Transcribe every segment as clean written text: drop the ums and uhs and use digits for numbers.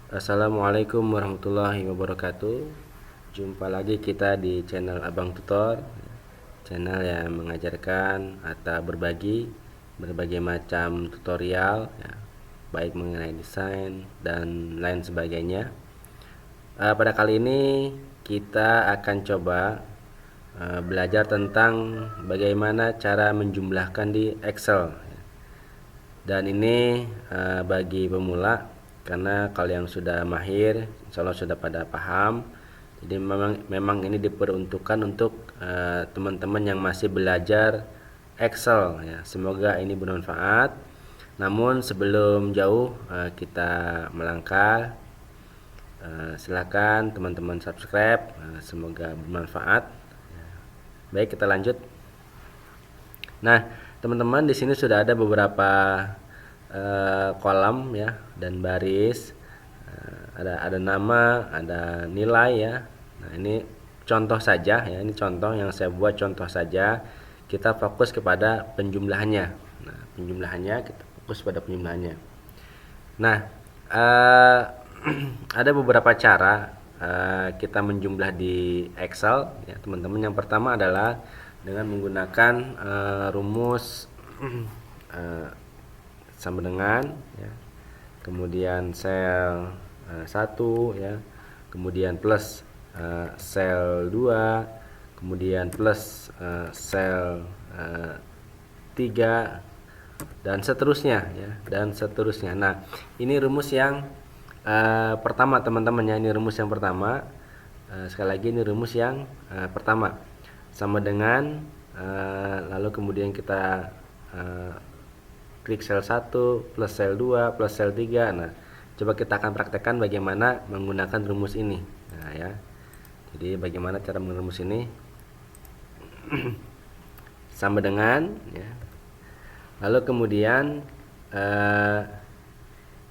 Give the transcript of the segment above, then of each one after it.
Assalamualaikum warahmatullahi wabarakatuh. Jumpa lagi kita di channel Abang Tutor, channel yang mengajarkan atau berbagi berbagai macam tutorial ya, baik mengenai desain dan lain sebagainya. Pada kali ini kita akan coba belajar tentang bagaimana cara menjumlahkan di Excel. Dan ini bagi pemula, karena kalau yang sudah mahir insya Allah sudah pada paham. Jadi memang ini diperuntukkan untuk teman-teman yang masih belajar Excel ya. Semoga ini bermanfaat. Namun sebelum jauh kita melangkah, silahkan teman-teman subscribe, semoga bermanfaat. Baik, kita lanjut. Nah, teman-teman, di sini sudah ada beberapa kolom ya dan baris. Ada nama, ada nilai ya. Nah, ini contoh saja ya, ini contoh yang saya buat, contoh saja. Kita fokus kepada penjumlahannya. Nah, penjumlahannya kita fokus pada penjumlahannya. Nah, ada beberapa cara kita menjumlah di Excel ya, teman-teman. Yang pertama adalah dengan menggunakan rumus sama dengan ya, kemudian sel 1 ya, kemudian plus sel 2, kemudian plus sel 3, dan seterusnya ya, dan seterusnya. Nah, ini rumus yang pertama teman-teman ya, ini rumus yang pertama. Sekali lagi, ini rumus yang pertama, sama dengan lalu kemudian kita klik sel 1 plus sel 2 plus sel 3. Nah, coba kita akan praktekkan bagaimana menggunakan rumus ini. Nah ya, jadi bagaimana cara menggunakan rumus ini. Sama dengan ya, lalu kemudian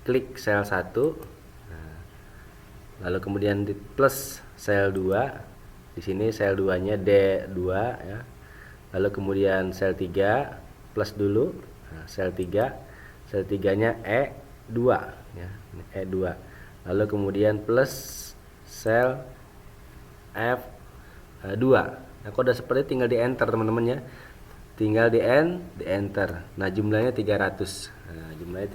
klik sel 1, lalu kemudian di plus sel 2. Di sini sel 2 nya D2 ya. Lalu kemudian sel 3 plus dulu. Nah, sel 3 nya E2 ya, E2. Lalu kemudian plus sel F2. Nah, kalau udah seperti tinggal di enter teman-teman ya. Tinggal di enter. Nah, jumlahnya 300. Nah, jumlahnya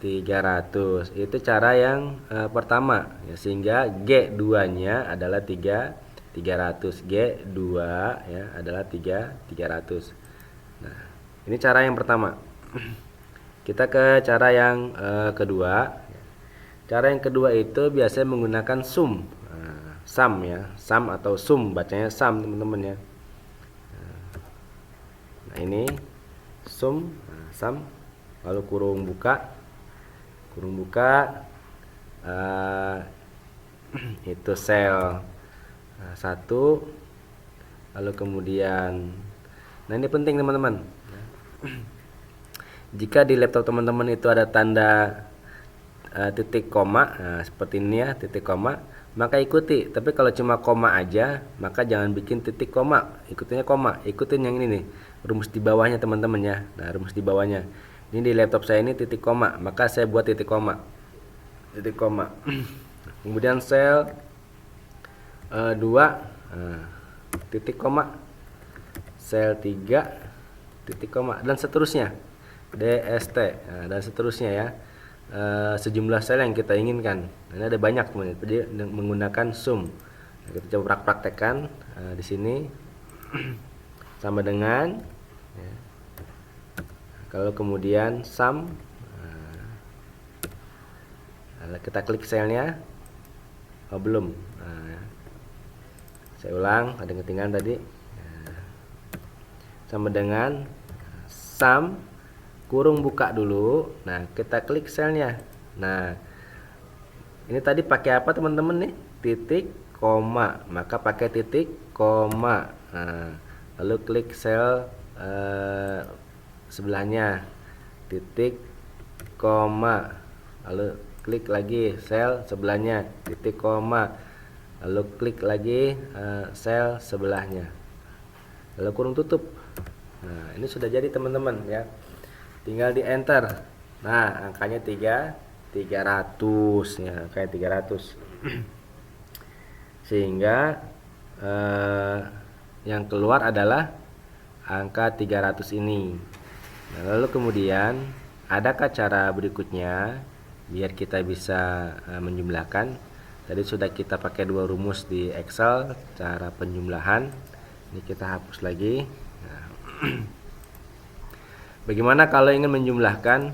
300. Itu cara yang pertama ya, sehingga G2 nya adalah 300. G2 ya adalah 300. Nah, ini cara yang pertama. Kita ke cara yang kedua. Cara yang kedua itu biasanya menggunakan sum. Sum ya, sum atau sum, bacanya sum teman-teman ya. Nah, ini sum, sum, lalu kurung buka, itu sel 1, lalu kemudian, nah ini penting teman-teman, jika di laptop teman-teman itu ada tanda titik koma, nah, seperti ini ya, titik koma, maka ikuti. Tapi kalau cuma koma aja, maka jangan bikin titik koma, ikutinnya koma, ikutin yang ini nih, rumus di bawahnya teman-teman ya. Nah, rumus di bawahnya ini di laptop saya ini titik koma, maka saya buat titik koma. Kemudian sel 2 titik koma, sel 3 titik koma, dan seterusnya, DST, dan seterusnya ya. Sejumlah sel yang kita inginkan. Ini ada banyak teman-teman, jadi menggunakan sum. Nah, kita coba praktekkan di sini. Sama dengan ya. Kalau kemudian sum, kita klik selnya. Oh, belum. Nah, saya ulang, ada yang ketinggalan tadi. Sama dengan sum kurung buka dulu. Nah, kita klik selnya. Nah, ini tadi pakai apa teman-teman nih? Titik koma, maka pakai titik koma. Nah, lalu klik sel sebelahnya, titik koma, lalu klik lagi sel sebelahnya, titik koma, lalu klik lagi sel sebelahnya, lalu kurung tutup. Nah, ini sudah jadi teman-teman ya, tinggal di enter. Nah, angkanya 3 300 ya, kayak 300. Sehingga yang keluar adalah angka 300 ini. Nah, lalu kemudian adakah cara berikutnya biar kita bisa menjumlahkan? Tadi sudah kita pakai dua rumus di Excel cara penjumlahan. Ini kita hapus lagi. Nah, bagaimana kalau ingin menjumlahkan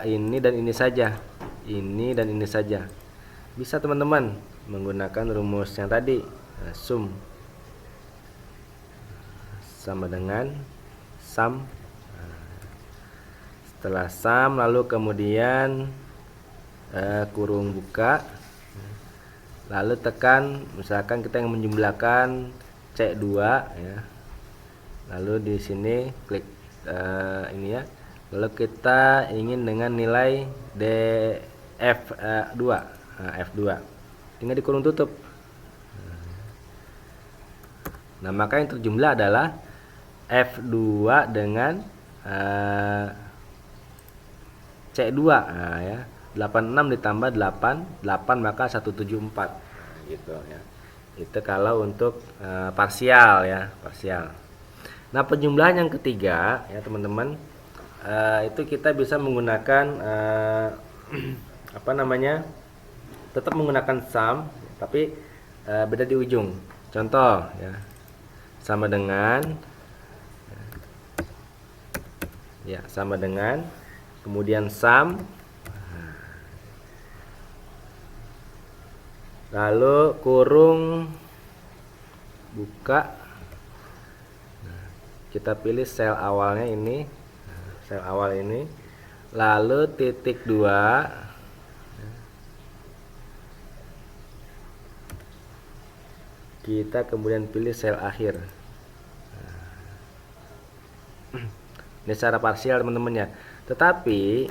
ini dan ini saja, ini dan ini saja? Bisa teman-teman menggunakan rumus yang tadi, sum sama dengan sum. Setelah sum lalu kemudian kurung buka, lalu tekan, misalkan kita yang menjumlahkan C2 ya. Lalu di sini klik ini ya. Lalu kita ingin dengan nilai F2. F2. Tinggal dikurung tutup. Nah, maka yang terjumlah adalah F2 dengan C2. Nah, ya. 86 ditambah 8 maka 174. Nah, gitu ya. Itu kalau untuk parsial ya, parsial. Nah, penjumlahan yang ketiga ya teman-teman, itu kita bisa menggunakan apa namanya, tetap menggunakan sum tapi beda di ujung. Contoh ya, sama dengan ya, sama dengan kemudian sum, lalu kurung buka. Kita pilih sel awalnya ini, sel awal ini, lalu titik 2, kita kemudian pilih sel akhir. Ini secara parsial teman-teman ya, tetapi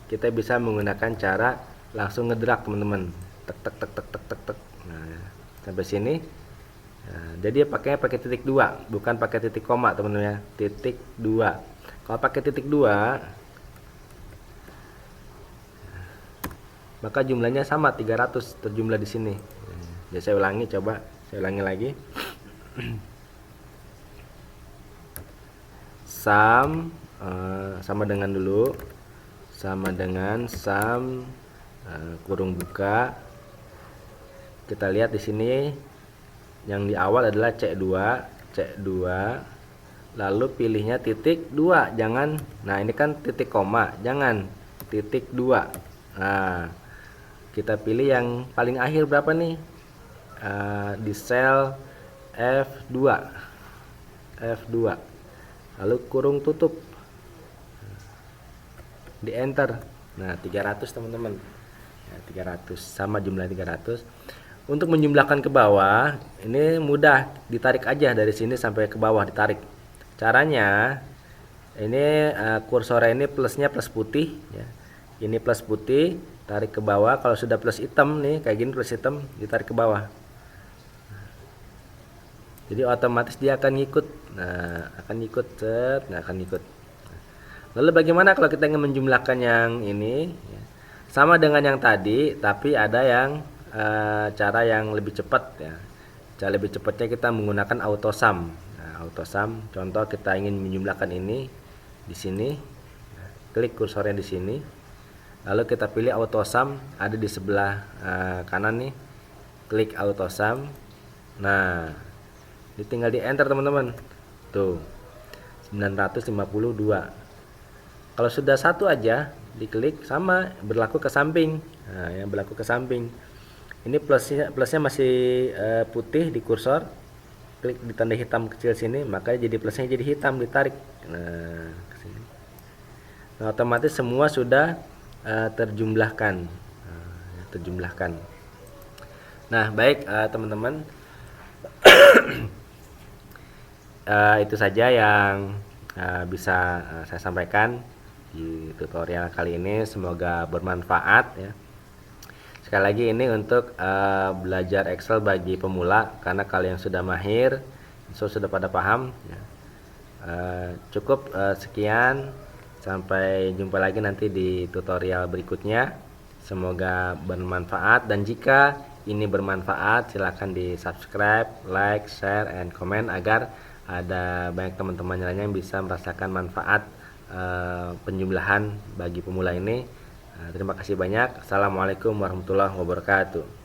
kita bisa menggunakan cara langsung ngedrag teman-teman, tek tek tek tek tek tek tek. Nah, sampai sini. Nah, jadi pakai titik 2, bukan pakai titik koma teman-teman ya, titik 2. Kalau pakai titik 2 maka jumlahnya sama, 300 terjumlah di sini. Jadi saya ulangi, coba saya ulangi lagi. Sum sama dengan dulu, sama dengan sum kurung buka. Kita lihat di sini yang di awal adalah C2, lalu pilihnya titik 2, jangan, nah ini kan titik koma, jangan titik 2. Nah, kita pilih yang paling akhir berapa nih, di sel F2, lalu kurung tutup, di enter. Nah, 300 teman-teman ya, 300 sama jumlah 300. Untuk menjumlahkan ke bawah ini mudah, ditarik aja dari sini sampai ke bawah, ditarik. Caranya ini kursornya ini plusnya plus putih ya. Ini plus putih, tarik ke bawah. Kalau sudah plus hitam nih kayak gini, plus hitam, ditarik ke bawah. Jadi otomatis dia akan ngikut. Nah, akan ngikut, akan ngikut. Lalu bagaimana kalau kita ingin menjumlahkan yang ini ya? Sama dengan yang tadi, tapi ada yang cara yang lebih cepat ya. Cara lebih cepatnya kita menggunakan auto sum. Nah, auto sum, contoh kita ingin menjumlahkan ini di sini, klik kursornya di sini, lalu kita pilih auto sum, ada di sebelah kanan nih, klik auto sum. Nah, tinggal di enter teman-teman, tuh 952. Kalau sudah satu aja diklik, sama berlaku ke samping. Nah, yang berlaku ke samping. Ini plusnya masih putih di kursor, klik di tanda hitam kecil sini, maka jadi plusnya jadi hitam, ditarik. Nah, ke sini. Nah, otomatis semua sudah terjumlahkan. Terjumlahkan. Nah, baik teman-teman, itu saja yang bisa saya sampaikan di tutorial kali ini. Semoga bermanfaat ya. Sekali lagi ini untuk belajar Excel bagi pemula, karena kalian sudah mahir, sudah pada paham ya. Cukup sekian. Sampai jumpa lagi nanti di tutorial berikutnya. Semoga bermanfaat, dan jika ini bermanfaat silahkan di subscribe, like, share, and comment agar ada banyak teman-teman lainnya yang bisa merasakan manfaat penjumlahan bagi pemula ini. Terima kasih banyak. Assalamualaikum warahmatullahi wabarakatuh.